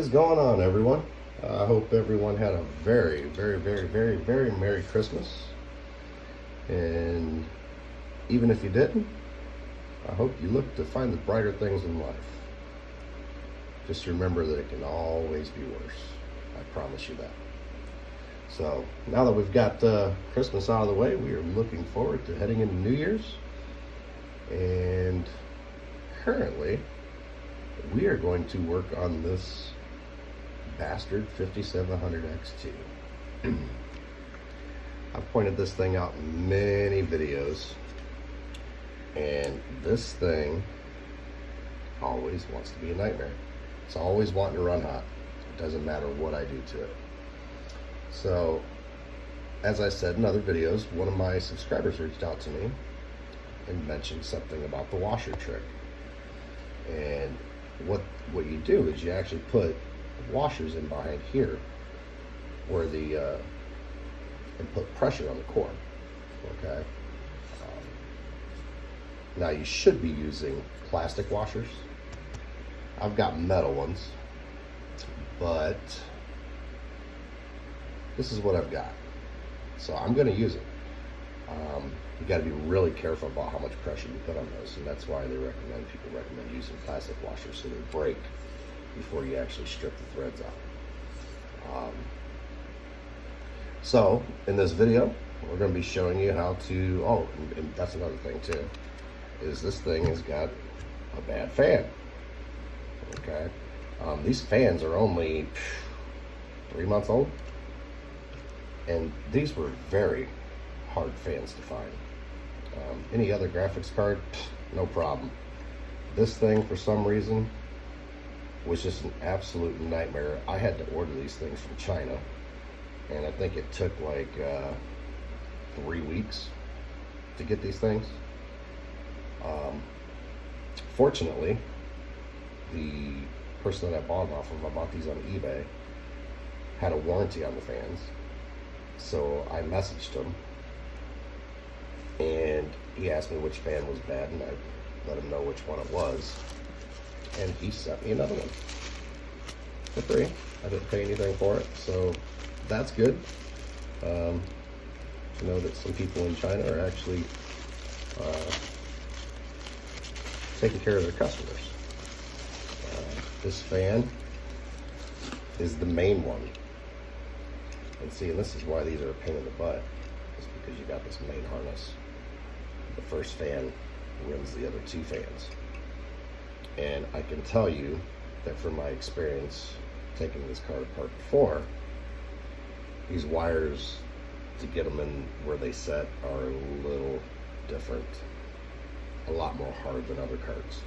is going on, everyone? I hope everyone had a very, very, very, very, very Merry Christmas. And even if you didn't, I hope you look to find the brighter things in life. Just remember that it can always be worse. I promise you that. So now that we've got Christmas out of the way, we are looking forward to heading into New Year's. And currently, we are going to work on this bastard 5700 XT. I've pointed this thing out in many videos, and this thing always wants to be a nightmare. It's always wanting to run hot. It doesn't matter what I do to it. So, as I said in other videos, one of my subscribers reached out to me and mentioned something about the washer trick. And what you do is you actually put washers in behind here where the and put pressure on the core. Okay. Now you should be using plastic washers. I've got metal ones, but this is what I've got, so I'm going to use it. You got to be really careful about how much pressure you put on those, and that's why people recommend using plastic washers so they break before you actually strip the threads out. So in this video, we're going to be showing you how to, and that's another thing too, is this thing has got a bad fan. Okay, these fans are only 3 months old, and these were very hard fans to find. Any other graphics card, no problem. This thing, for some reason, was just an absolute nightmare. I had to order these things from China, and I think it took like 3 weeks to get these things. Fortunately, the person that I bought them off of, I bought these on eBay, had a warranty on the fans. So I messaged him, and he asked me which fan was bad, and I let him know which one it was, and he sent me another one for free. I didn't pay anything for it, so that's good. To know that some people in China are actually taking care of their customers. This fan is the main one. And see, and this is why these are a pain in the butt. It's because you got this main harness. The first fan runs the other two fans. And I can tell you that from my experience taking this card apart before, these wires to get them in where they set are a little different. A lot more hard than other cards.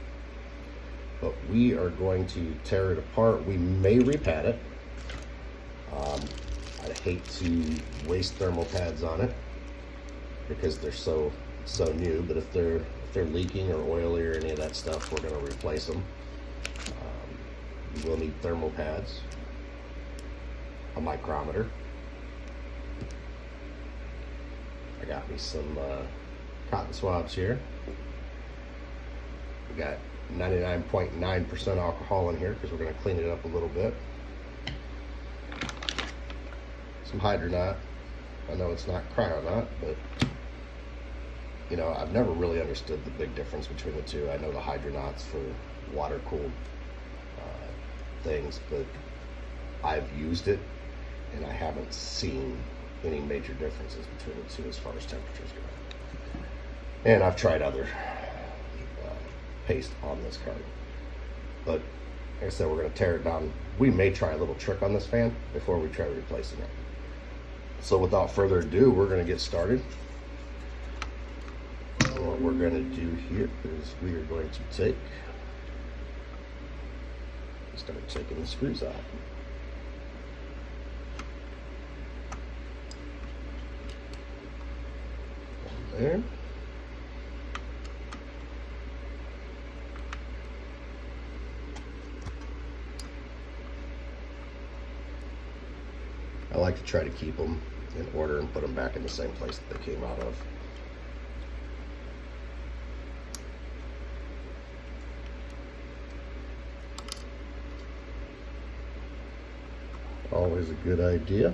But we are going to tear it apart. We may repad it. I'd hate to waste thermal pads on it because they're so new. But if they're leaking or oily or any of that stuff, we're going to replace them. You will need thermal pads, a micrometer. I got me some cotton swabs here. We got 99.9% alcohol in here because we're going to clean it up a little bit. Some hydronaut. I know it's not cryonaut, but you know, I've never really understood the big difference between the two. I know the hydronaut's for water cooled things, but I've used it and I haven't seen any major differences between the two as far as temperatures go. And I've tried other paste on this card, but like I said, we're going to tear it down. We may try a little trick on this fan before we try replacing it. So without further ado, we're going to get started. What we're going to do here is we are going to start taking the screws out. One there. I like to try to keep them in order and put them back in the same place that they came out of. always a good idea.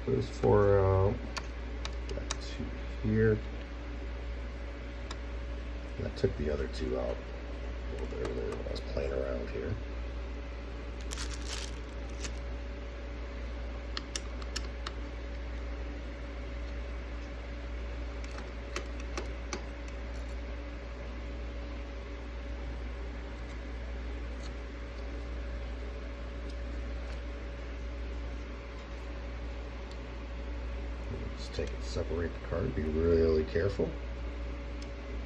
Those four out. Got two here. And I took the other two out a little bit earlier when I was playing around here. Just take it, separate the card, be really careful.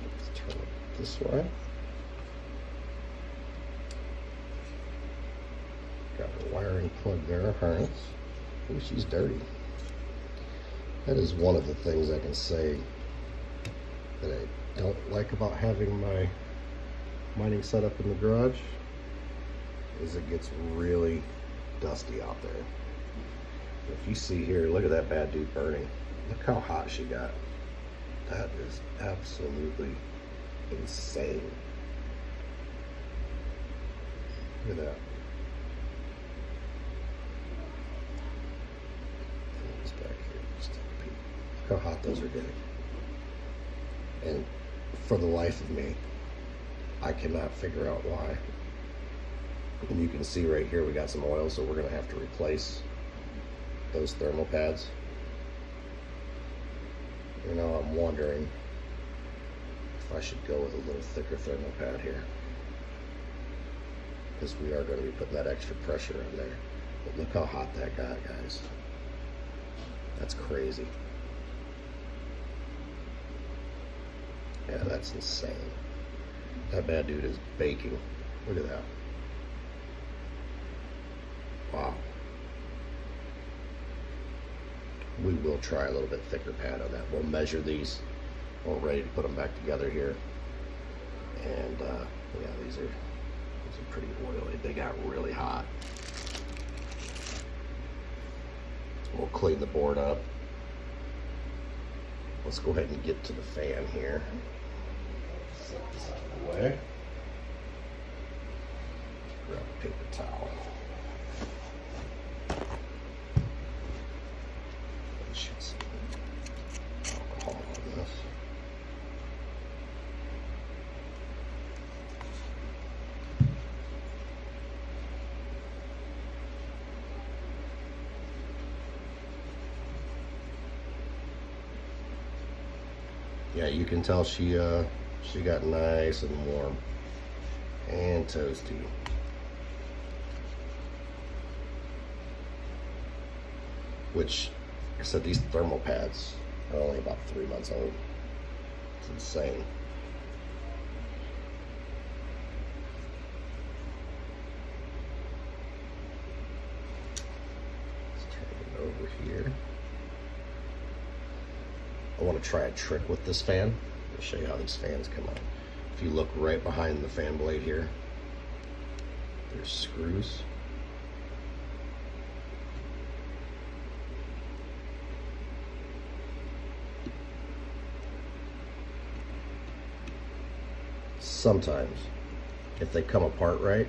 Let's turn it this way. Got a wiring plug there, a harness. Ooh, she's dirty. That is one of the things I can say that I don't like about having my mining setup in the garage, is it gets really dusty out there. If you see here, look at that bad dude burning. Look how hot she got. That is absolutely insane. Look at that. It's back here. Just take a peek. Look how hot those are getting. And for the life of me, I cannot figure out why. And you can see right here we got some oil, so we're gonna have to replace those thermal pads. You know, I'm wondering if I should go with a little thicker thermal pad here, because we are going to be putting that extra pressure in there. But look how hot that got, guys. That's crazy. Yeah, that's insane. That bad dude is baking. Look at that. Wow. We will try a little bit thicker pad on that. We'll measure these. We're ready to put them back together here. And yeah, these are pretty oily. They got really hot. We'll clean the board up. Let's go ahead and get to the fan here. Set this out of the way. Grab a paper towel. Shoot some alcohol on this. Yeah, you can tell she got nice and warm and toasty. Which, like I said, these thermal pads are only about 3 months old. It's insane. Let's turn it over here. I want to try a trick with this fan. I'll show you how these fans come out. If you look right behind the fan blade here, there's screws. Sometimes, if they come apart right,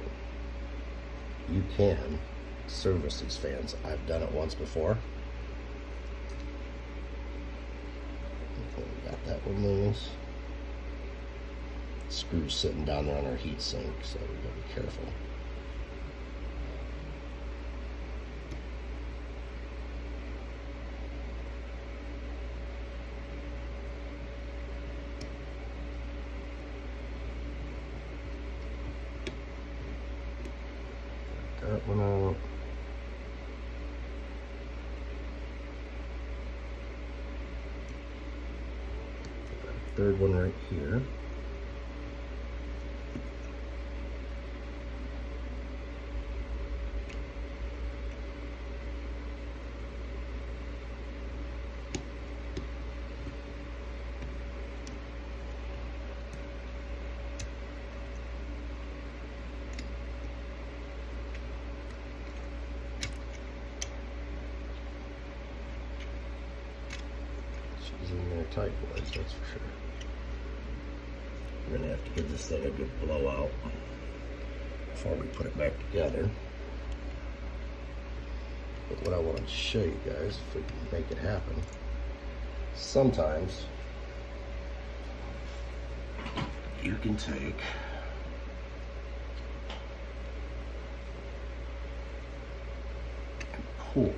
you can service these fans. I've done it once before. Got that one loose. Screws sitting down there on our heat sink, so we gotta be careful. That one out. Third one right here. She's in there tight, boys, that's for sure. We're gonna have to give this thing a good blowout before we put it back together. But what I want to show you guys, if we can make it happen, sometimes you can take and pull.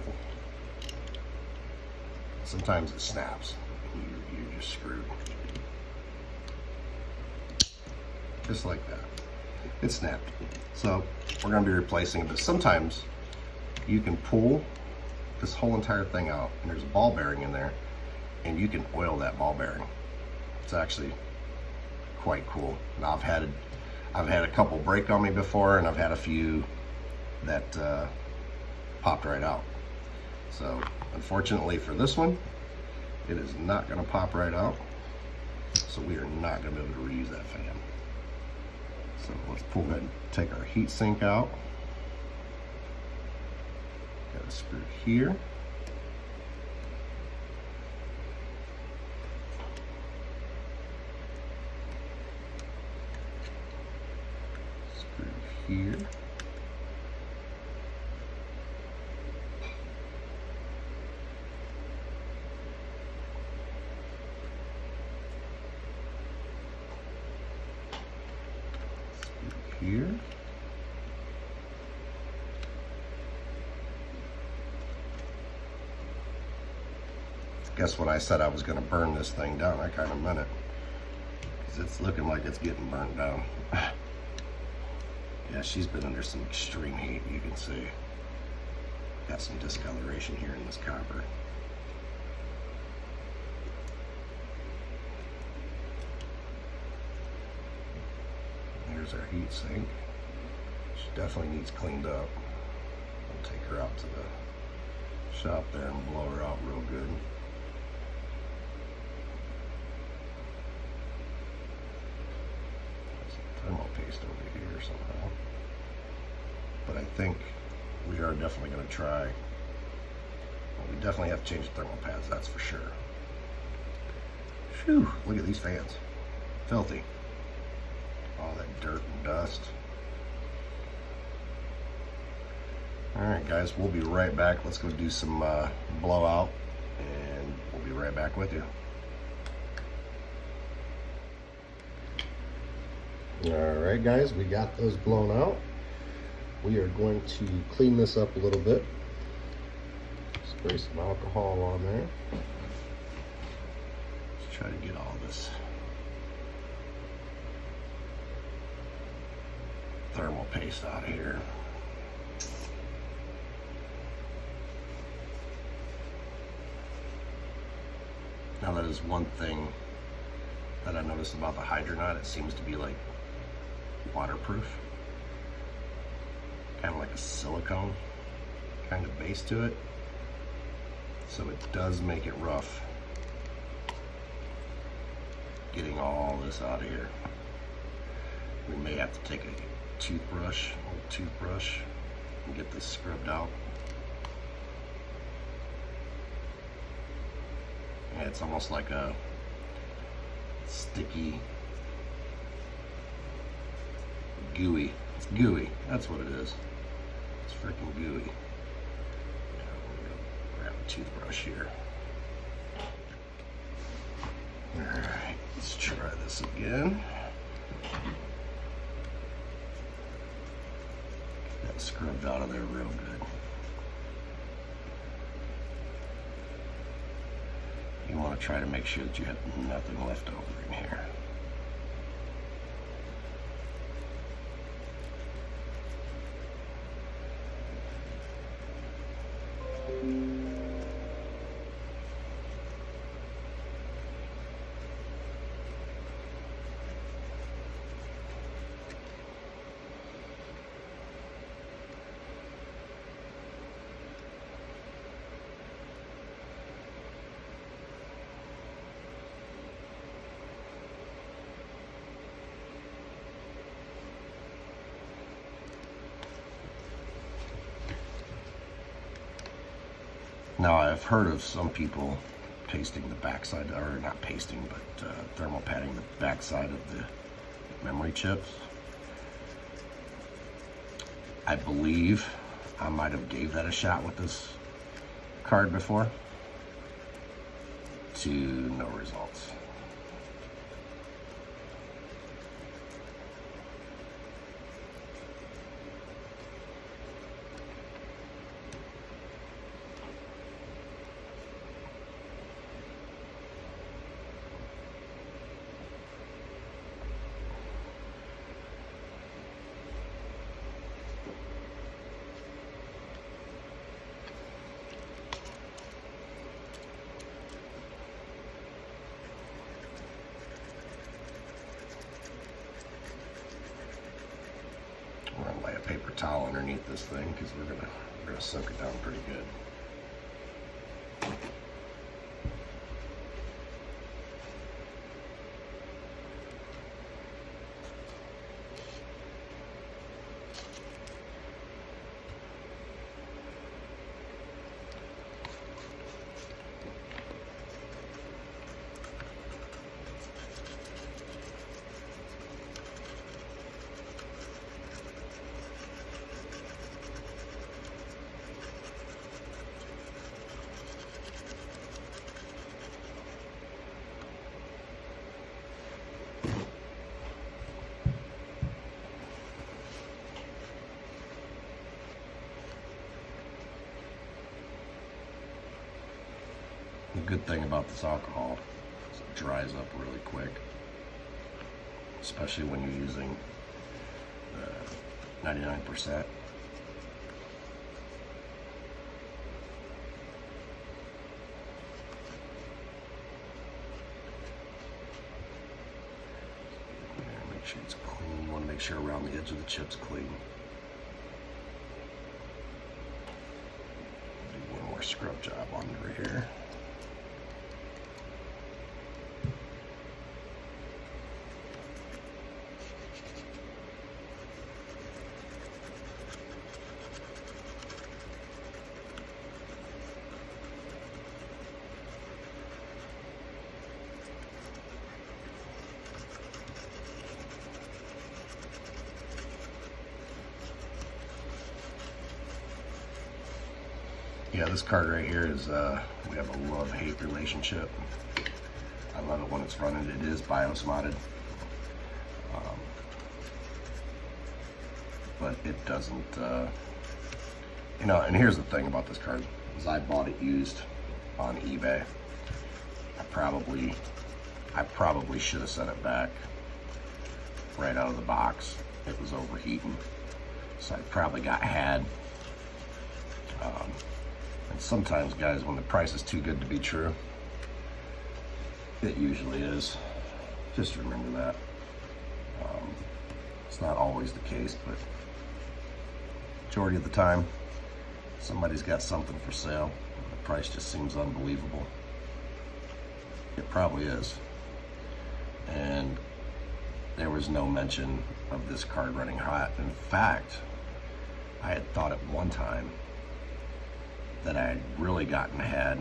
Sometimes it snaps. You're just screwed. Just like that. It snapped. So we're going to be replacing it, but sometimes you can pull this whole entire thing out, and there's a ball bearing in there, and you can oil that ball bearing. It's actually quite cool. Now I've had a couple break on me before, and I've had a few that popped right out. So unfortunately for this one, it is not going to pop right out, so we are not going to be able to reuse that fan. So let's pull ahead and take our heat sink out. Got a screw here. Screw here. Here. Guess what I said I was going to burn this thing down? I kind of meant it, because it's looking like it's getting burned down. Yeah, she's been under some extreme heat. You can see got some discoloration here in this copper. Here's our heat sink. She definitely needs cleaned up. I'll take her out to the shop there and blow her out real good. There's some thermal paste over here somehow. But I think we are definitely going to try. Well, we definitely have to change the thermal pads, that's for sure. Phew, look at these fans. Filthy. All that dirt and dust. Alright guys, we'll be right back. Let's go do some blowout, and we'll be right back with you. Alright guys, we got those blown out. We are going to clean this up a little bit. Spray some alcohol on there. Let's try to get all this thermal paste out of here. Now that is one thing that I noticed about the Hydronaut. It seems to be like waterproof, kind of like a silicone kind of base to it, so it does make it rough getting all this out of here. We may have to take a old toothbrush, and get this scrubbed out. Yeah, it's almost like a sticky, gooey. It's gooey. That's what it is. It's freaking gooey. Yeah, we're gonna grab a toothbrush here. All right, let's try this again. That scrubbed out of there real good. You want to try to make sure that you have nothing left over in here. Now, I've heard of some people pasting the backside, or not pasting, but thermal padding the backside of the memory chips. I believe I might have gave that a shot with this card before, to no results. We're gonna lay a paper towel underneath this thing because we're gonna soak it down pretty good. The good thing about this alcohol is it dries up really quick, especially when you're using 99%. Make sure it's clean. You want to make sure around the edge of the chip's clean. Do one more scrub job under here. Yeah, this card right here is, we have a love-hate relationship. I love it when it's running. It is BIOS modded. But it doesn't, you know, and here's the thing about this card, is I bought it used on eBay. I probably should have sent it back right out of the box. It was overheating. So I probably got had. And sometimes, guys, when the price is too good to be true, it usually is. Just remember that. It's not always the case, but majority of the time, somebody's got something for sale. The price just seems unbelievable. It probably is. And there was no mention of this card running hot. In fact, I had thought at one time that I had really gotten ahead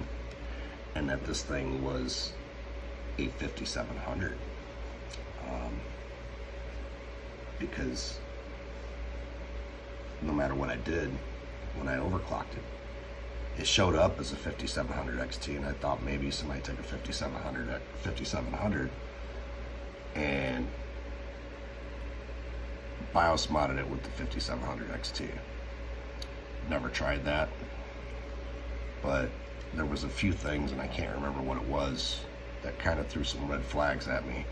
and that this thing was a 5700. Because no matter what I did, when I overclocked it, it showed up as a 5700 XT, and I thought maybe somebody took a 5700 and BIOS modded it with the 5700 XT. Never tried that, but there was a few things, and I can't remember what it was, that kind of threw some red flags at me.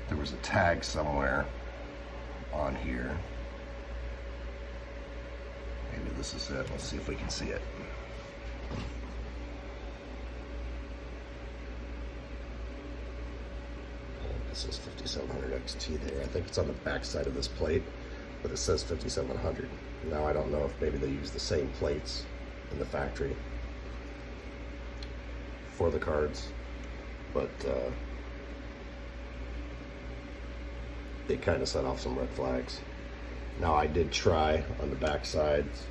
There was a tag somewhere on here. Maybe this is it. Let's see if we can see it. This is 5700 XT there. I think it's on the back side of this plate, but it says 5700. Now I don't know if maybe they use the same plates in the factory for the cards, but they kind of set off some red flags. Now I did try on the back sides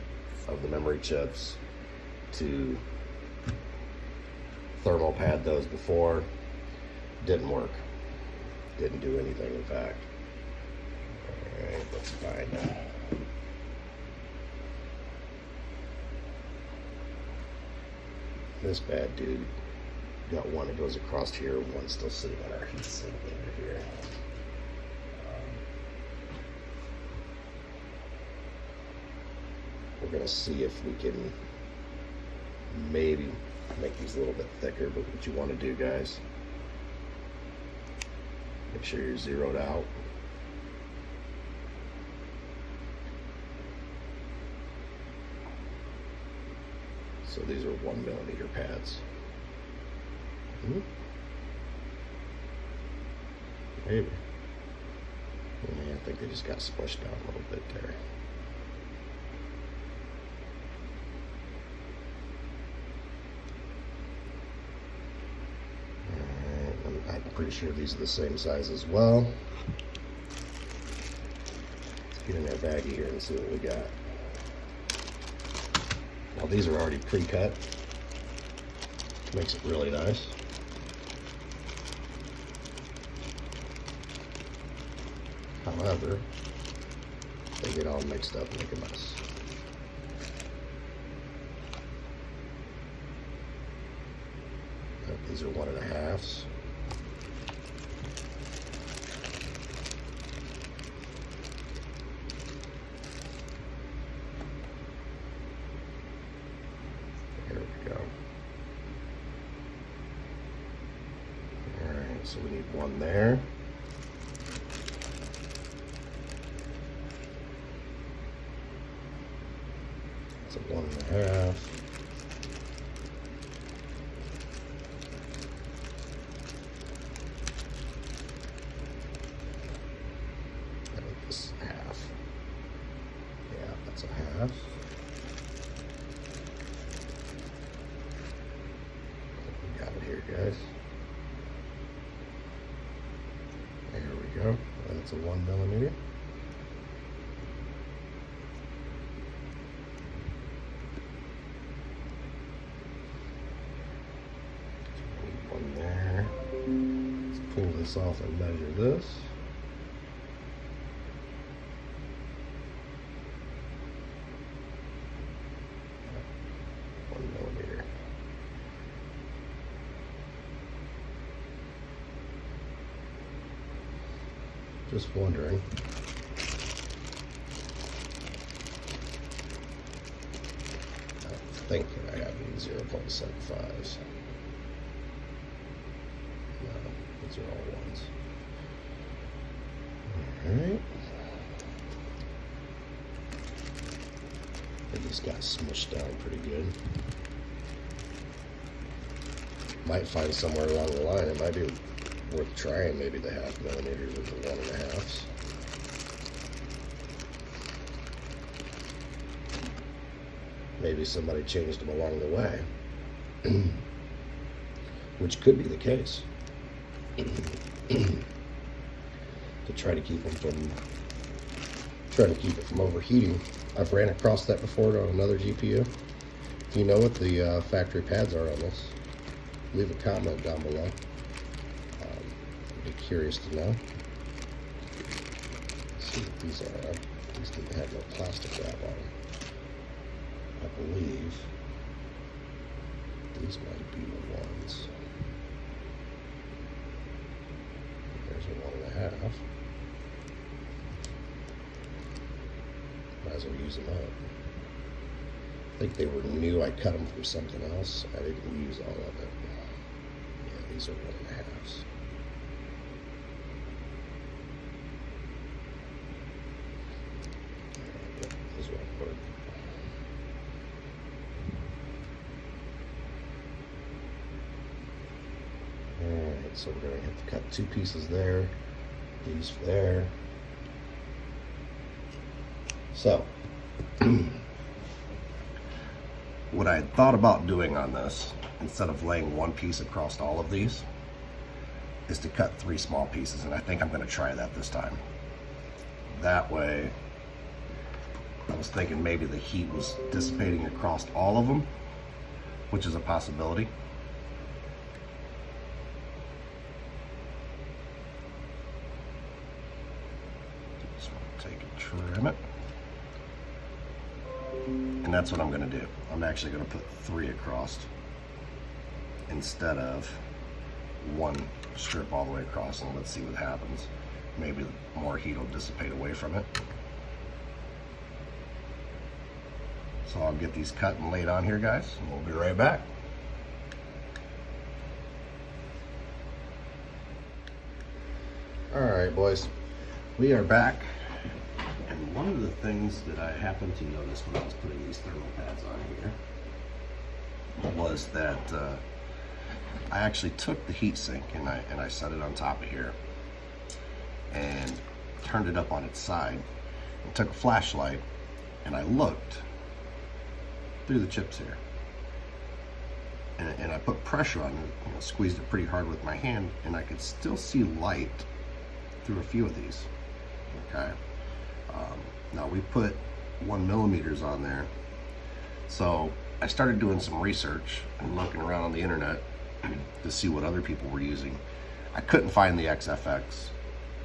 of the memory chips to thermal pad those before. Didn't work. Didn't do anything, in fact. Alright, that's fine. This bad dude got one that goes across here, one still sitting on our heatsink over here. We're gonna see if we can maybe make these a little bit thicker, but what you want to do, guys, make sure you're zeroed out. So these are 1mm pads. Maybe. Yeah, I think they just got smushed down a little bit there. Alright, I'm pretty sure these are the same size as well. Let's get in our baggie here and see what we got. Now these are already pre-cut. Makes it really nice. However, they get all mixed up and make a mess. These are 1.5s. Here we go. All right, so we need one there. It's a 1.5. I think this is half. Yeah, that's a half. We got it here, guys. There we go. That's a 1mm. One there. Let's pull this off and measure this. Yeah, 1mm. Just wondering. I think that I have these 0.75s. No, these are all ones. Alright. They just got smushed down pretty good. Might find somewhere along the line, it might be worth trying maybe the 0.5mm with the 1.5s. Maybe somebody changed them along the way, which could be the case. To try to keep them from overheating. I've ran across that before on another GPU. If you know what the factory pads are on this, leave a comment down below. I'd be curious to know. Let's see what these are. These didn't have no plastic wrap on them. I believe these might be the ones. There's a 1.5. Might as well use them up. I think they were new. I cut them from something else. I didn't use all of it. Yeah, these are 1.5s. These won't work. Alright, so we're going to have to cut 2 pieces there, these there. So, what I had thought about doing on this, instead of laying one piece across all of these, is to cut 3 small pieces, and I think I'm going to try that this time. That way, I was thinking maybe the heat was dissipating across all of them, which is a possibility. And that's what I'm gonna do. I'm actually gonna put 3 across instead of 1 strip all the way across, and let's see what happens. Maybe more heat will dissipate away from it. So I'll get these cut and laid on here, guys, and we'll be right back. All right, boys, we are back. And one of the things that I happened to notice when I was putting these thermal pads on here was that I actually took the heatsink and I set it on top of here and turned it up on its side and took a flashlight and I looked through the chips here. And I put pressure on it, squeezed it pretty hard with my hand, and I could still see light through a few of these. Okay. Now we put 1 millimeters on there. So I started doing some research and looking around on the internet to see what other people were using. I couldn't find the XFX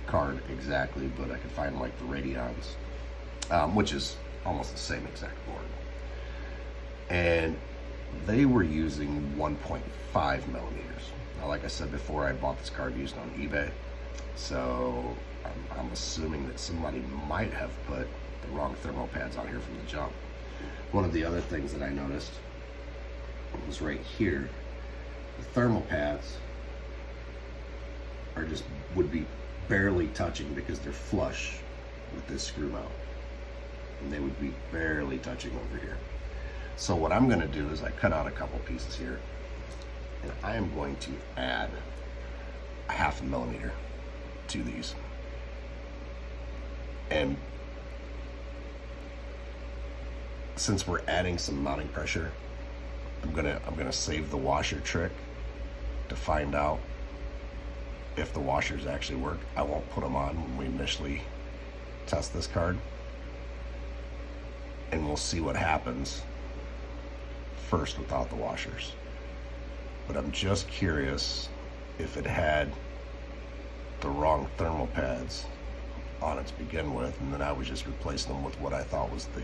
card exactly, but I could find like the Radeons, which is almost the same exact board. And they were using 1.5 millimeters. Now, like I said before, I bought this card used on eBay. So I'm assuming that somebody might have put the wrong thermal pads on here from the jump. One of the other things that I noticed was right here, the thermal pads are would be barely touching because they're flush with this screw mount. And they would be barely touching over here. So what I'm gonna do is I cut out a couple pieces here and I am going to add a 0.5 millimeter to these. And since we're adding some mounting pressure, I'm gonna save the washer trick to find out if the washers actually work. I won't put them on when we initially test this card, and we'll see what happens first without the washers. But I'm just curious if it had the wrong thermal pads on it to begin with, and then I was just replacing them with what I thought was the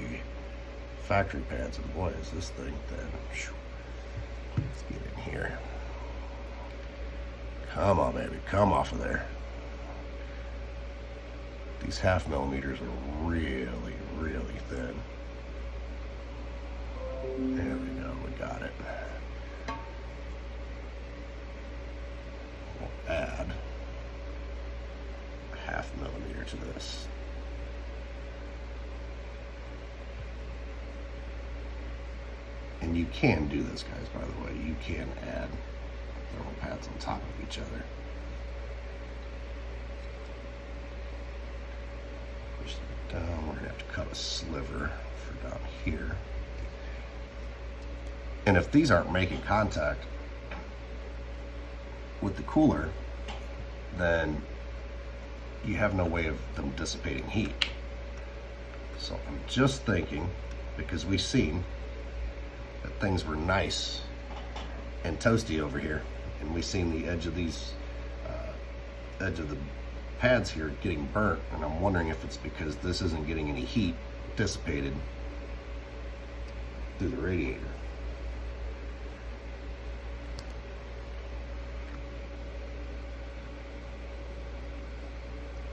factory pads. And boy, is this thing thin. Let's get in here. Come on, baby, come off of there. These 0.5 millimeters are really, really thin. There we go, we got it. We'll add a 0.5 millimeter to this. And you can do this, guys, by the way. You can add thermal pads on top of each other. Push that down. We're gonna have to cut a sliver for down here. And if these aren't making contact with the cooler, then you have no way of them dissipating heat. So I'm just thinking, because we've seen that things were nice and toasty over here, and we've seen the edge of these, edge of the pads here getting burnt, and I'm wondering if it's because this isn't getting any heat dissipated through the radiator.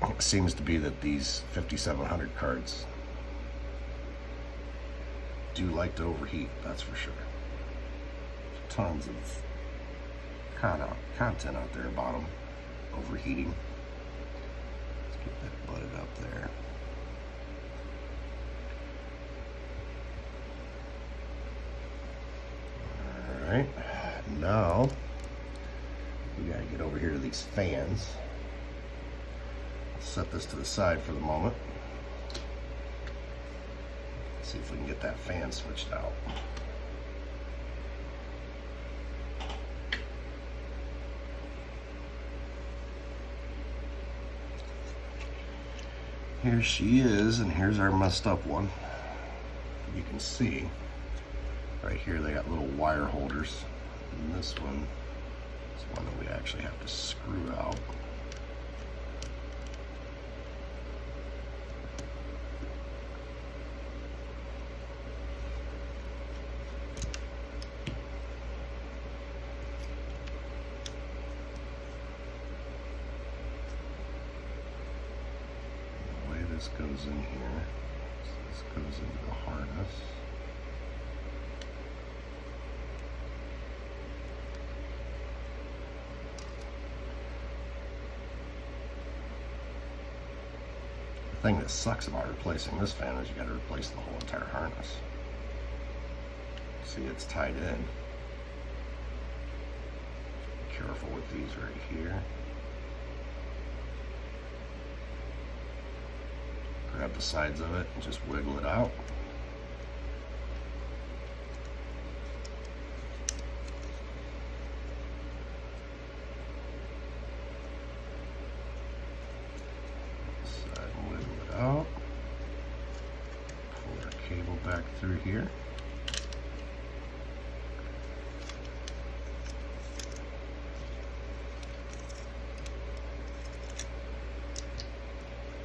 It seems to be that these 5700 cards do like to overheat, that's for sure. Tons of content out there about them overheating. Let's get that butted up there. All right, now we gotta get over here to these fans. Set this to the side for the moment. See if we can get that fan switched out. Here she is, and here's our messed up one. You can see right here they got little wire holders, and this one is one that we actually have to screw out. goes in here. So this goes into the harness. The thing that sucks about replacing this fan is you got to replace the whole entire harness. See, it's tied in. Be careful with these right here. Grab the sides of it and just wiggle it out. Side and wiggle it out. Pull our cable back through here.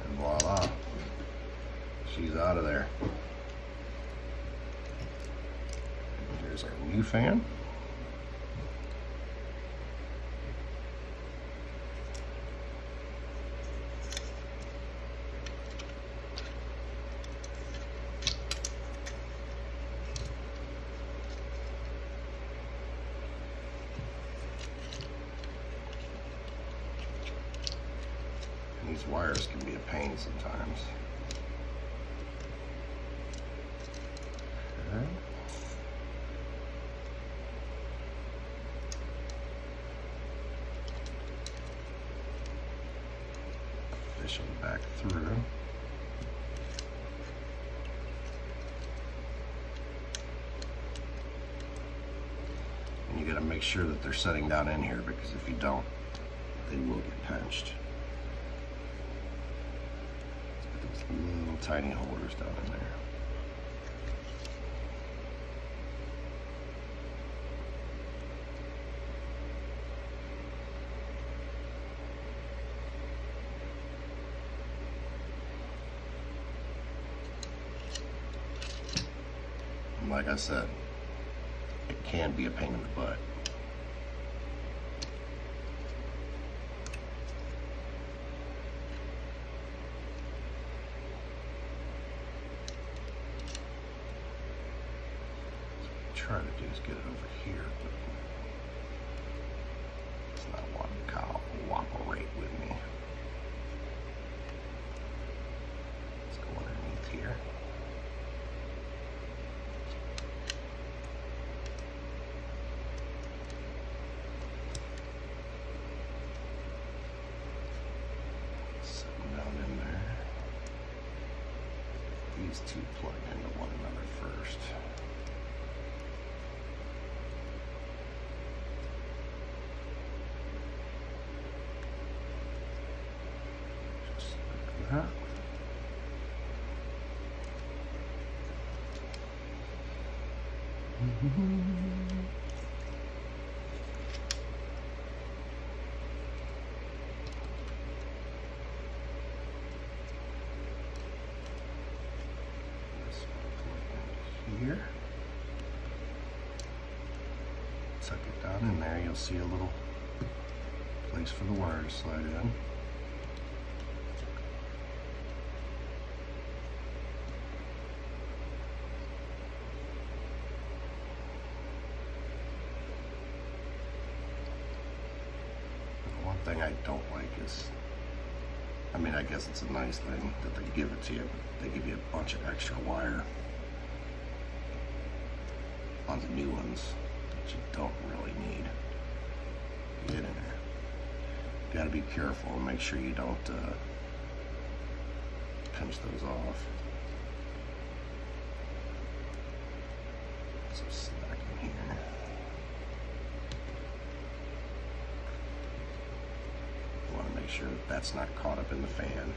And voila. She's out of there. And here's our new fan. And these wires can be a pain sometimes. Fish them back through. And you got to make sure that they're setting down in here, because if you don't, they will get pinched. Those little tiny holders down in there. Like I said, it can be a pain in the butt. So what I'm trying to do is get it over here, but it's not wanting to cooperate with me. Let's go underneath here. These two plug into one another first. Just like that. Here. Tuck it down in there, you'll see a little place for the wire to slide in. The one thing I don't like is, I mean, I guess it's a nice thing that they give it to you, but they give you a bunch of extra wire on the new ones that you don't really need. Get in there. You gotta be careful and make sure you don't pinch those off. Some slack in here. You want to make sure that that's not caught up in the fan.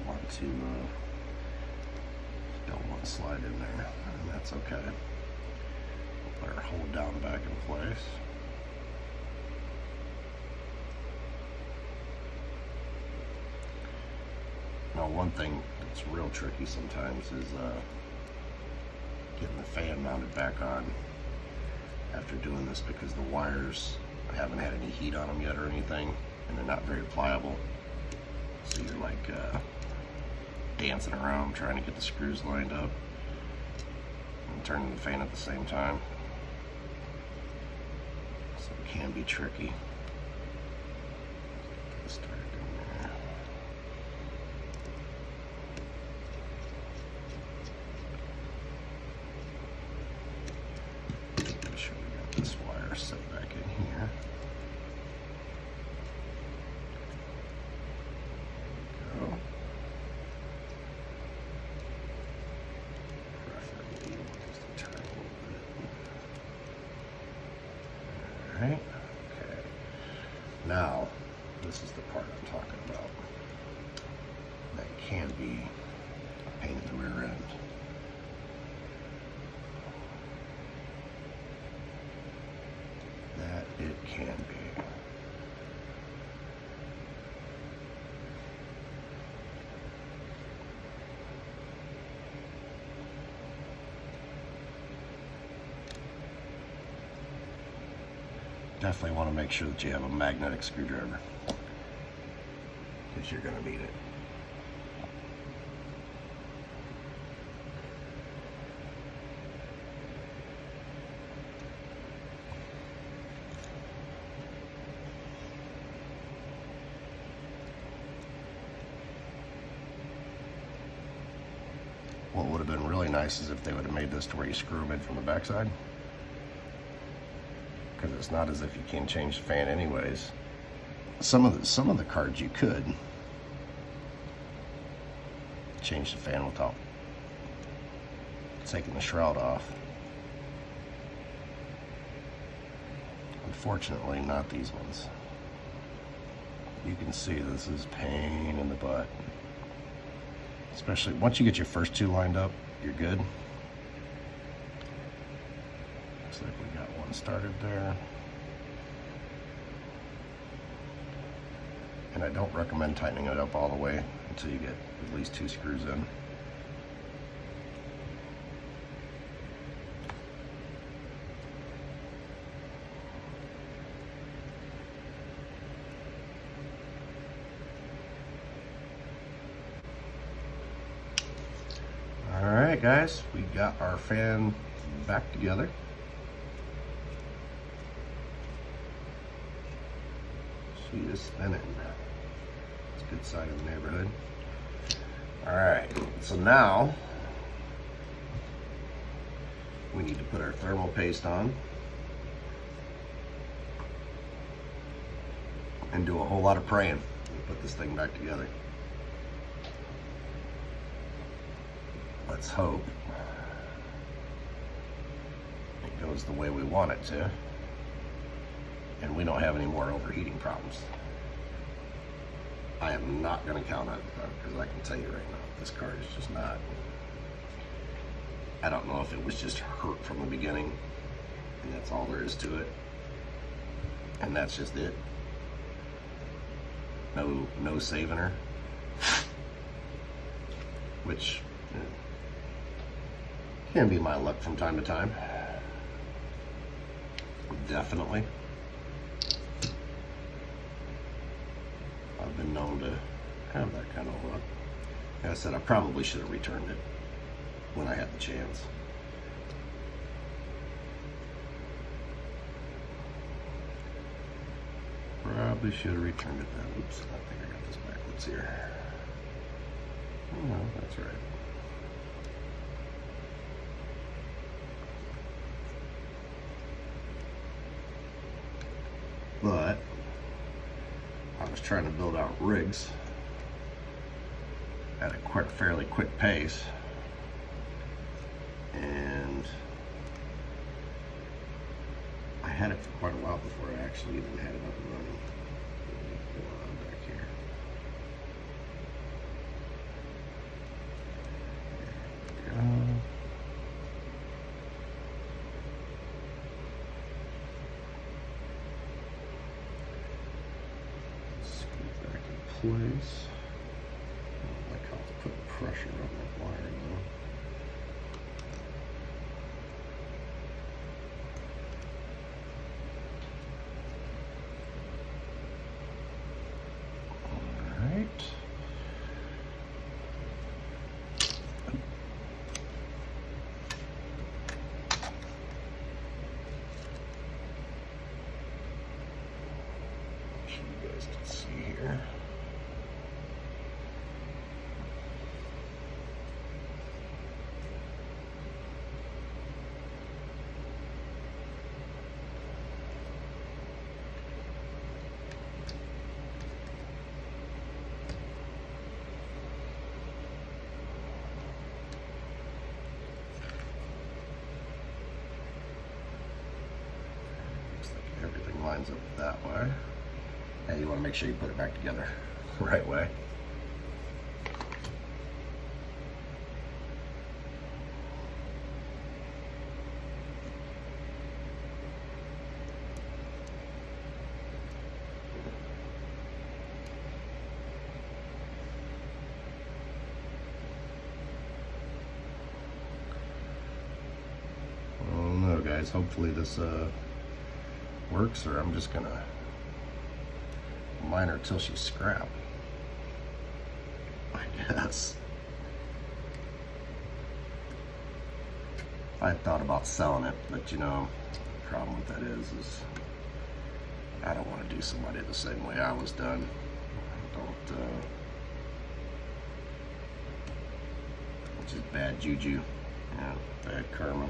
Want to don't want slide in there, and that's okay. Put our hold down back in place. Now, one thing that's real tricky sometimes is getting the fan mounted back on after doing this, because the wires haven't had any heat on them yet or anything, and they're not very pliable. So you're like dancing around trying to get the screws lined up and turning the fan at the same time. So it can be tricky. Start it in there. Make sure we got this wire set back in here. Right? Okay. Now, this is the part I'm talking about. That can be a pain in the rear end. That it can be. Definitely want to make sure that you have a magnetic screwdriver, because you're going to need it. What would have been really nice is if they would have made this to where you screw them in from the backside, because it's not as if you can change the fan anyways. Some of the cards you could change the fan without taking the shroud off. Unfortunately, not these ones. You can see this is pain in the butt. Especially once you get your first two lined up, you're good. Looks like we got one started there. And I don't recommend tightening it up all the way until you get at least two screws in. Alright guys, we got our fan back together. She is spinning. It's a good sign of the neighborhood. Alright, so now we need to put our thermal paste on and do a whole lot of praying and put this thing back together. Let's hope it goes the way we want it to, and we don't have any more overheating problems. I am not going to count on it, because I can tell you right now, this card is just not. I don't know if it was just hurt from the beginning, and that's all there is to it, and that's just it. No saving her, which can be my luck from time to time. Definitely. I've been known to have that kind of luck. Like I said, I probably should have returned it when I had the chance. Probably should have returned it then. Oops, I think I got this backwards here. Oh, no, that's right. But I was trying to build out rigs at a fairly quick pace, and I had it for quite a while before I actually even had it up and running. Back here. There we go. place. I don't like how it's putting pressure on that wire though. You guys can see here. Looks like everything lines up that way. And you want to make sure you put it back together the right way. I don't know, guys. Hopefully this works, or I'm just gonna mine her till she's scrap, I guess. I thought about selling it, but you know, the problem with that is I don't want to do somebody the same way I was done. Which is bad juju, yeah, bad karma.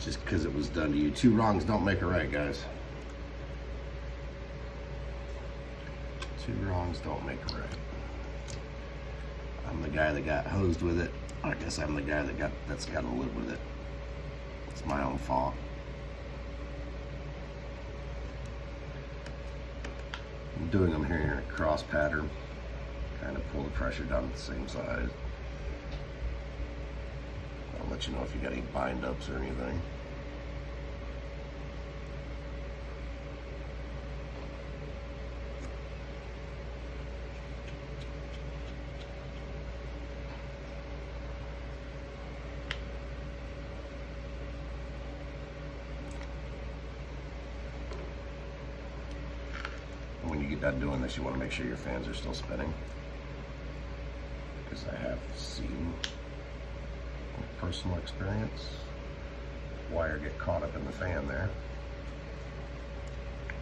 Just because it was done to you. Two wrongs don't make a right, guys. Two wrongs don't make a right. I'm the guy that got hosed with it. I guess I'm the guy that's got to live with it. It's my own fault. I'm doing them here in a cross pattern. Kind of pull the pressure down at the same side. I'll let you know if you got any bind ups or anything. When you get done doing this, you want to make sure your fans are still spinning, because I have seen, from personal experience, wire get caught up in the fan there,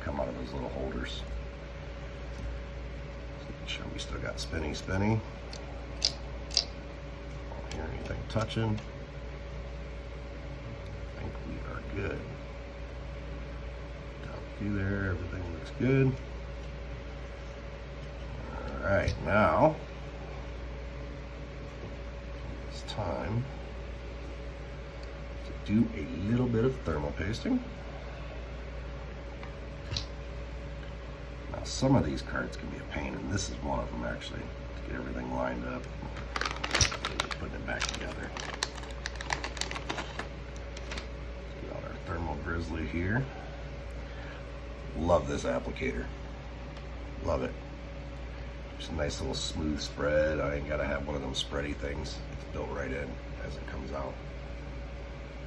come out of those little holders. So make sure we still got spinny. Don't hear anything touching. I think we are good. Down through there, everything looks good. Alright, now it's time to do a little bit of thermal pasting. Now some of these cards can be a pain, and this is one of them actually, to get everything lined up, putting it back together. Got our thermal grizzly here. Love this applicator. Love it. Just a nice little smooth spread. I ain't gotta have one of them spready things. It's built right in as it comes out.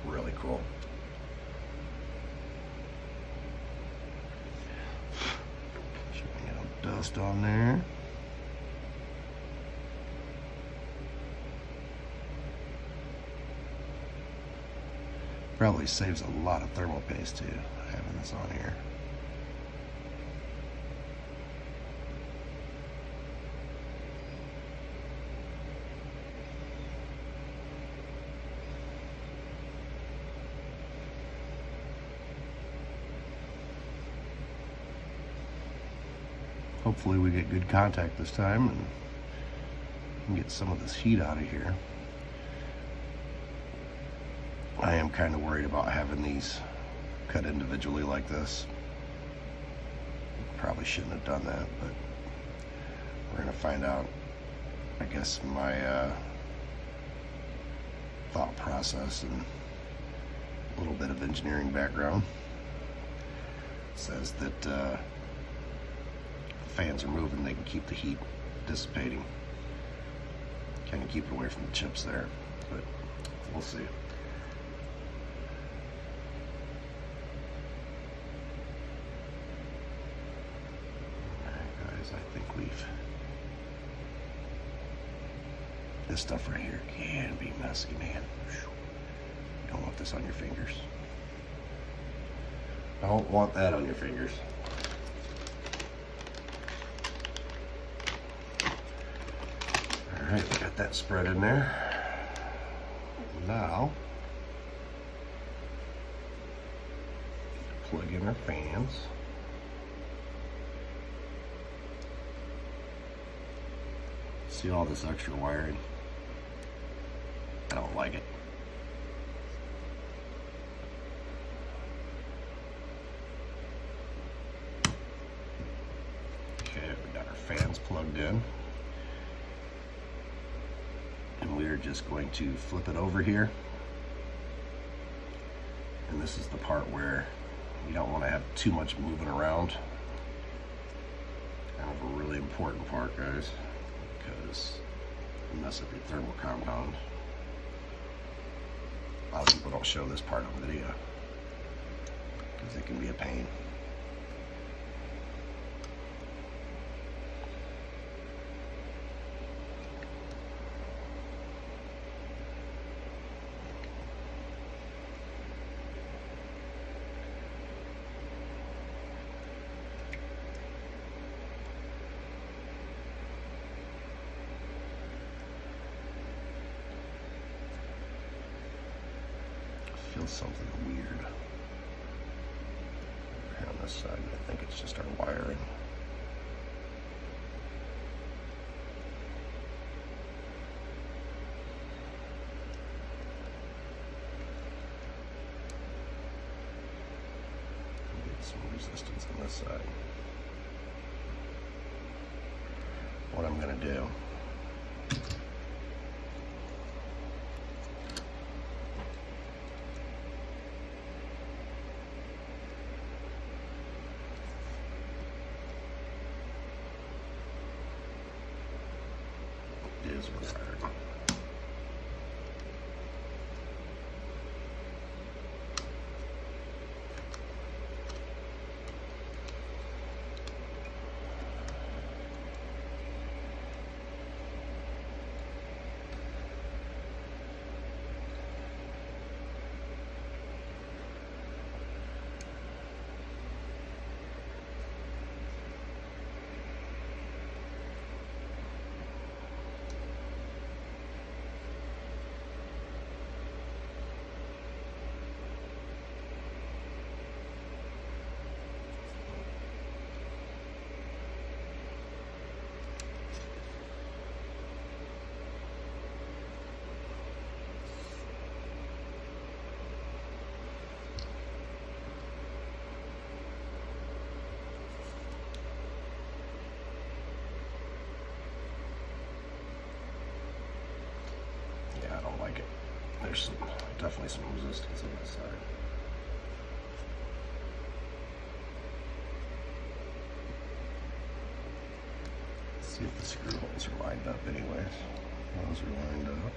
Really cool. Should we get a dust on there? Probably saves a lot of thermal paste too, having this on here. Hopefully we get good contact this time and get some of this heat out of here. I am kind of worried about having these cut individually like this. Probably shouldn't have done that, but we're gonna find out. I guess my thought process and a little bit of engineering background says that fans are moving, they can keep the heat dissipating. Kind of keep it away from the chips there, but we'll see. Alright guys, I think this stuff right here can be messy, man. You don't want this on your fingers. Don't want that on your fingers. Alright, we got that spread in there. Now, plug in our fans. See all this extra wiring? I don't like it. Okay, we got our fans plugged in. And we are just going to flip it over here. And this is the part where you don't want to have too much moving around. Kind of a really important part, guys, because you mess up your thermal compound. A lot of people don't show this part on video because it can be a pain. Feels something weird on this side. I think it's just our wiring. Get some resistance on this side. What I'm going to do is required. I don't like it. There's definitely some resistance on this side. Let's see if the screw holes are lined up anyways. Those are lined up.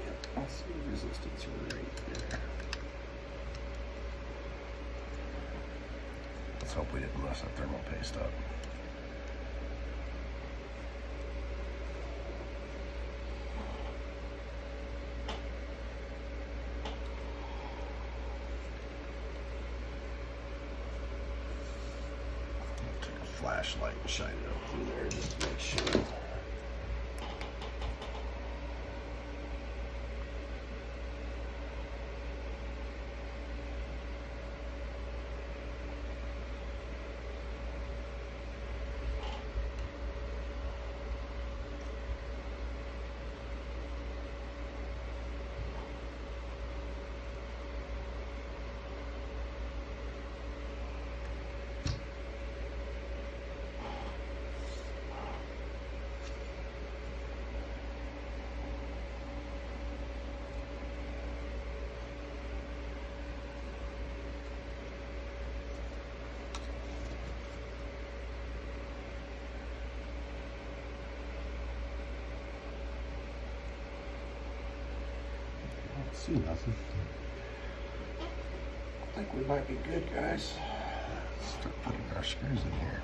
Yeah, I see the resistance right there. Let's hope we didn't mess that thermal paste up. I'll take a flashlight and shine it up through there just to make sure. see nothing. I think we might be good, guys. Let's start putting our screws in here.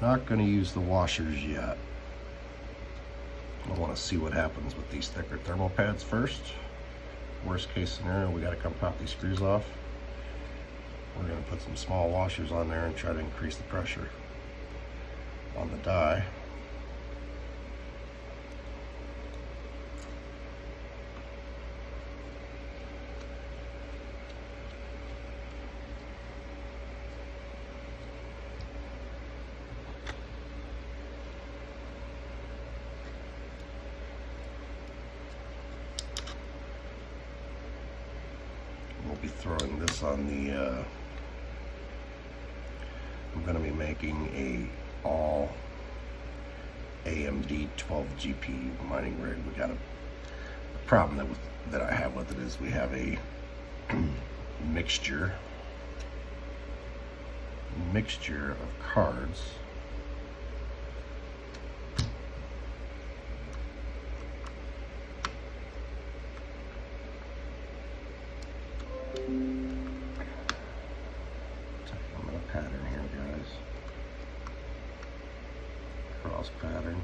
Not going to use the washers yet. I want to see what happens with these thicker thermal pads first. Worst case scenario, we got to come pop these screws off. We're going to put some small washers on there and try to increase the pressure on the die. We'll be throwing this on the, I'm going to be making a all AMD 12 GPU mining rig. We got a problem that I have with it is we have a mixture of cards. Pattern here, guys. Cross pattern.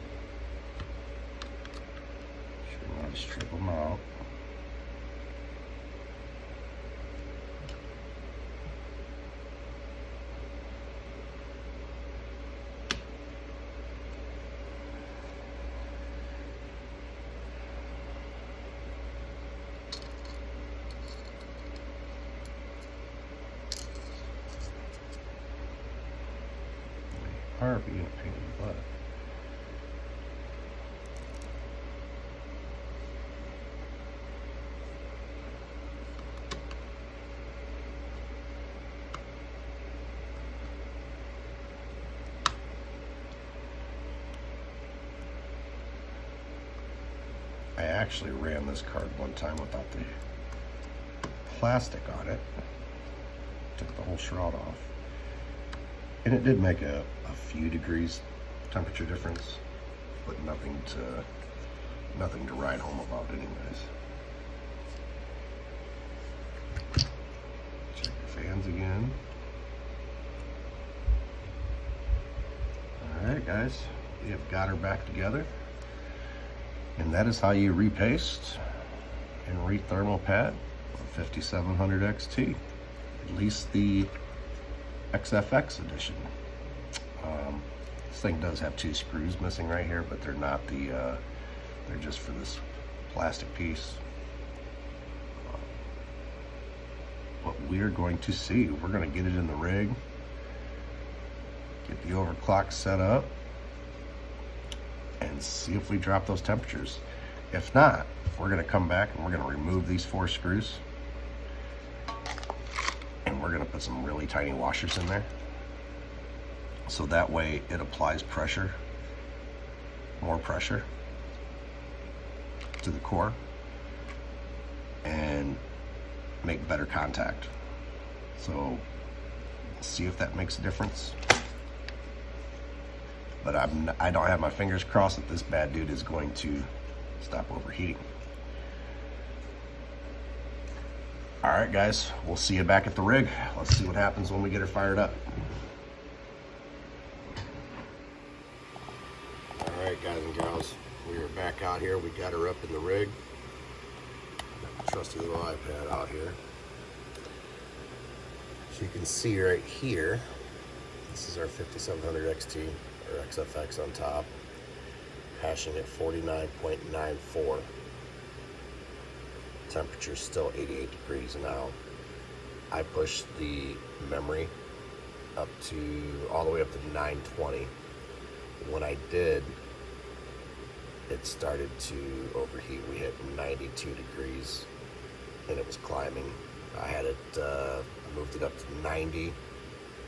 Should not just strip them out. Are being a pain in the butt. I actually ran this card one time without the plastic on it. Took the whole shroud off. And it did make a few degrees temperature difference, but nothing to write home about anyways. Check the fans again. Alright guys, we have got her back together. And that is how you repaste and rethermal pad a 5700 XT. At least the XFX edition. This thing does have 2 screws missing right here, but they're not the, they're just for this plastic piece. But we're going to see. We're going to get it in the rig, get the overclock set up, and see if we drop those temperatures. If not, we're going to come back and we're going to remove these 4 screws. And we're going to put some really tiny washers in there. So that way it applies pressure, more pressure to the core and make better contact. So see if that makes a difference. But I don't have my fingers crossed that this bad dude is going to stop overheating. All right, guys, we'll see you back at the rig. Let's see what happens when we get her fired up. All right, guys and gals, we are back out here. We got her up in the rig. Got the trusty little iPad out here. As you can see right here, this is our 5700 XT or XFX on top, hashing at 49.94. Temperature still 88 degrees. Now I pushed the memory up to all the way up to 920. When I did, it started to overheat. We hit 92 degrees and it was climbing. I had it, moved it up to 90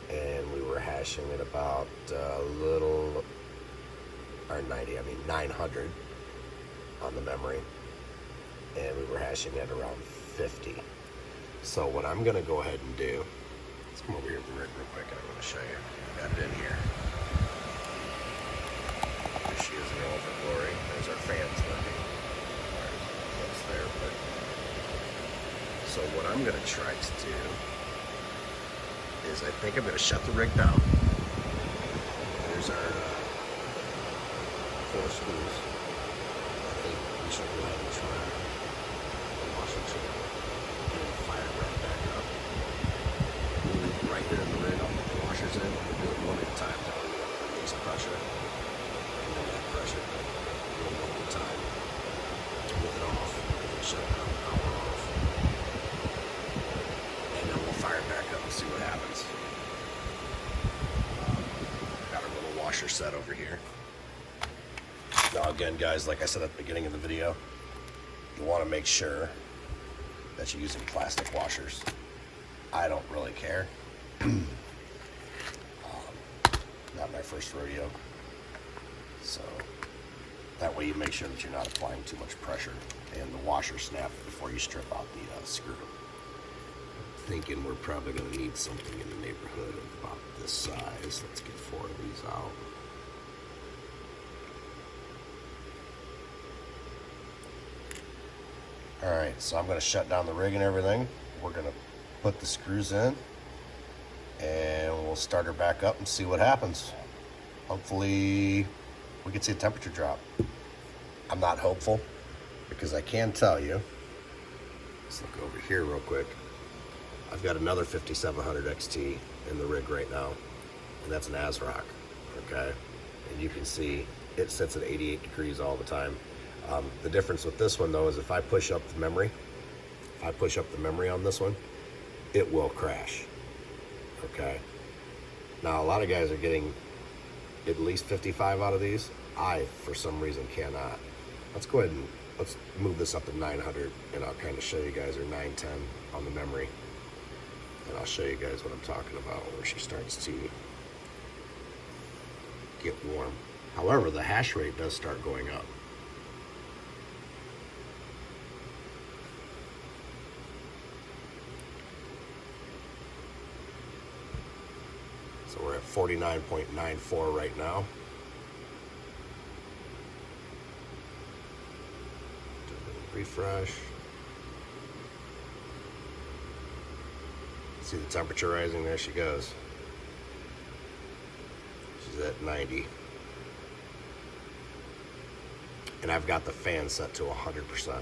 and we were hashing at about or 90, I mean 900 on the memory. And we were hashing at around 50. So what I'm gonna go ahead and do, let's come over here to the rig real quick. I want to show you. Got it in here. There she is in all of her glory. There's our fans working. That's there, but so what I'm gonna try to do is I think I'm gonna shut the rig down. There's our 4 screws. I think we should go ahead and try the washer channel and fire it right back up. Right here in the rig, I'll put the washers in. We'll do it one at a time. That way we have to release pressure. And then that pressure. Do it one at a time. With it off. And shut it down. Power off. And then we'll fire it back up and see what happens. Got our little washer set over here. Now again, guys, like I said at the beginning of the video, you want to make sure that you're using plastic washers. I don't really care. Not my first rodeo. So that way you make sure that you're not applying too much pressure and the washer snap before you strip out the screw. Thinking we're probably going to need something in the neighborhood of about this size. Let's get 4 of these out. Alright, so I'm going to shut down the rig and everything. We're going to put the screws in and we'll start her back up and see what happens. Hopefully we can see a temperature drop. I'm not hopeful because I can tell you, let's look over here real quick. I've got another 5700 XT in the rig right now, and that's an ASRock, okay? And you can see it sits at 88 degrees all the time. The difference with this one though is if I push up the memory, on this one, it will crash, okay? Now a lot of guys are getting at least 55 out of these. I, for some reason, cannot. Let's go ahead and let's move this up to 900 and I'll kind of show you guys, or 910 on the memory. And I'll show you guys what I'm talking about where she starts to get warm. However, the hash rate does start going up. So we're at 49.94 right now. Do a little refresh. See the temperature rising? There she goes. She's at 90. And I've got the fan set to 100%.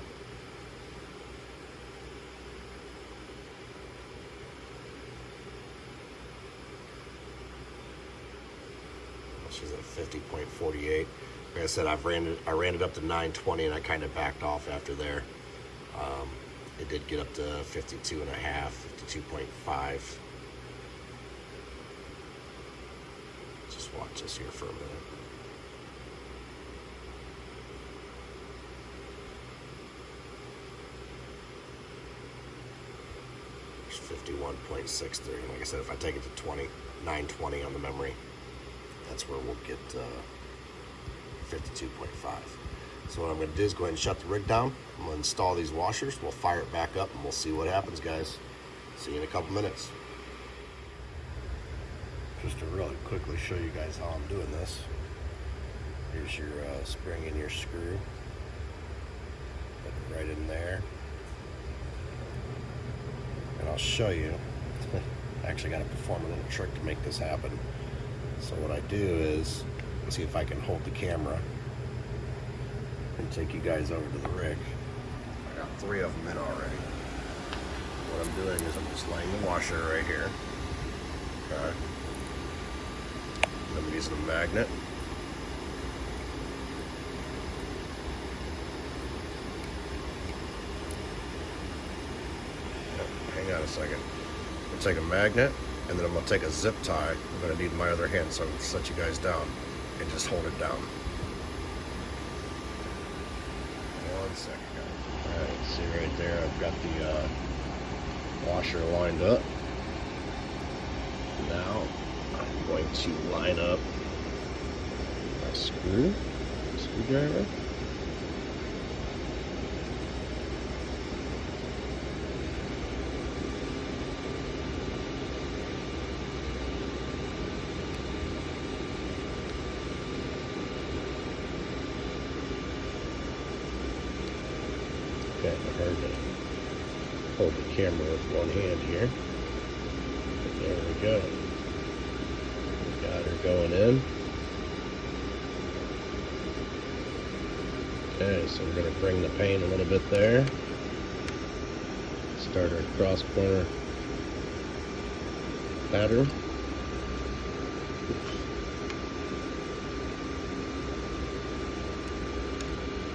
She's at 50.48. Like I said, I ran it up to 920 and I kind of backed off after there. It did get up to 52 and a half, 52.5. Just watch this here for a minute. There's 51.63. And like I said, if I take it to 920 on the memory, that's where we'll get 52.5. So what I'm going to do is go ahead and shut the rig down. I'm going to install these washers. We'll fire it back up and we'll see what happens, guys. See you in a couple minutes. Just to really quickly show you guys how I'm doing this. Here's your spring and your screw. Put it right in there. And I'll show you. I actually got to perform a little trick to make this happen. So what I do is, let's see if I can hold the camera and take you guys over to the rig. I got 3 of them in already. What I'm doing is I'm just laying the washer right here. Okay. And I'm using a magnet. Yep, hang on a second. I'll take a magnet. And then I'm gonna take a zip tie. I'm gonna need my other hand, so I'm gonna set you guys down and just hold it down. 1 second, guys. All right, see right there, I've got the washer lined up. Now I'm going to line up my screwdriver. Okay, I heard to hold the camera with one hand here. There we go. Got her going in. Okay, so we're going to bring the pane a little bit there. Start our cross corner pattern.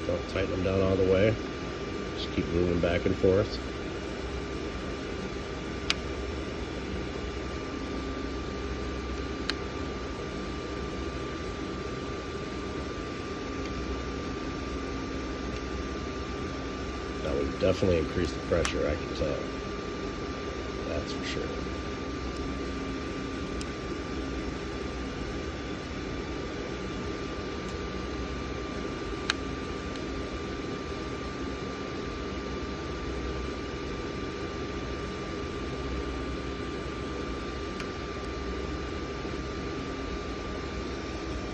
Don't tighten them down all the way. Just keep moving back and forth. That would definitely increase the pressure, I can tell. That's for sure.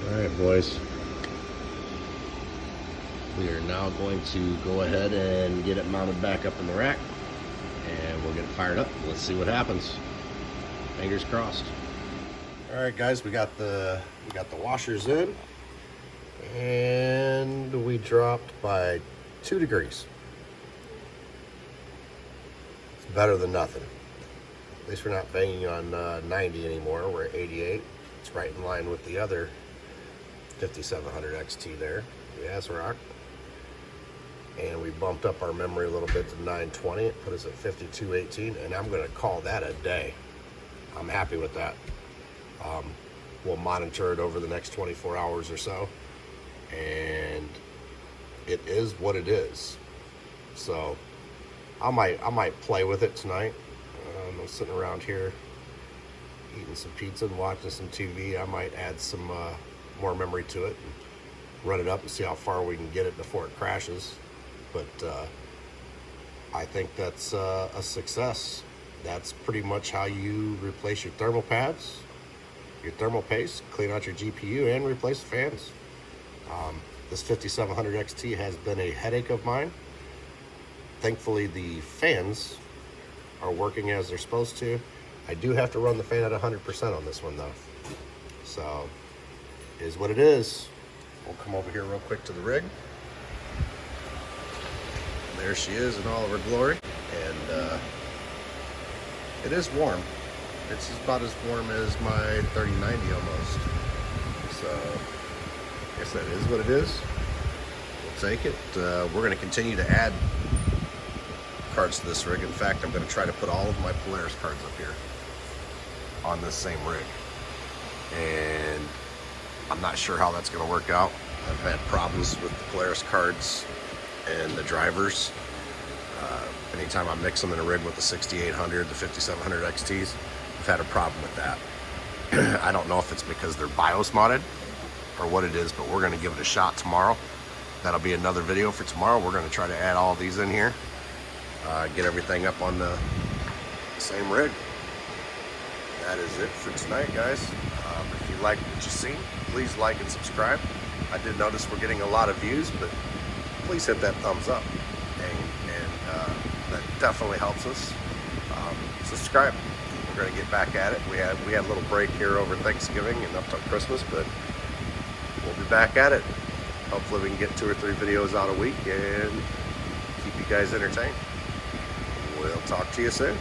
All right, boys. We are now going to go ahead and get it mounted back up in the rack, and we'll get it fired up. Let's see what happens. Fingers crossed. All right, guys, we got the washers in, and we dropped by 2 degrees. It's better than nothing. At least we're not banging on 90 anymore. We're at 88. It's right in line with the other 5700 XT there. Yes, rock. And we bumped up our memory a little bit to 920. It put us at 5218, and I'm gonna call that a day. I'm happy with that. We'll monitor it over the next 24 hours or so, and it is what it is. So I might play with it tonight. I'm sitting around here eating some pizza and watching some TV. I might add some more memory to it and run it up and see how far we can get it before it crashes. But I think that's a success. That's pretty much how you replace your thermal pads, your thermal paste, clean out your GPU, and replace the fans. This 5700 XT has been a headache of mine. Thankfully, the fans are working as they're supposed to. I do have to run the fan at 100% on this one, though. So, it is what it is. We'll come over here real quick to the rig. There she is in all of her glory, and it is warm. It's about as warm as my 3090 almost. So, I guess that is what it is. We'll take it. We're going to continue to add cards to this rig. In fact, I'm going to try to put all of my Polaris cards up here on this same rig. And I'm not sure how that's going to work out. I've had problems with the Polaris cards and the drivers. Anytime I mix them in a rig with the 6800, the 5700 XTs, I've had a problem with that. I don't know if it's because they're BIOS modded or what it is, but we're going to give it a shot tomorrow. That'll be another video for tomorrow. We're going to try to add all these in here, get everything up on the same rig. That is it for tonight, guys. If you like what you see, please like and subscribe. I did notice we're getting a lot of views, but please hit that thumbs up, and that definitely helps us. Subscribe. We're going to get back at it. We had a little break here over Thanksgiving and up to Christmas, but we'll be back at it. Hopefully we can get 2 or 3 videos out a week and keep you guys entertained. We'll talk to you soon.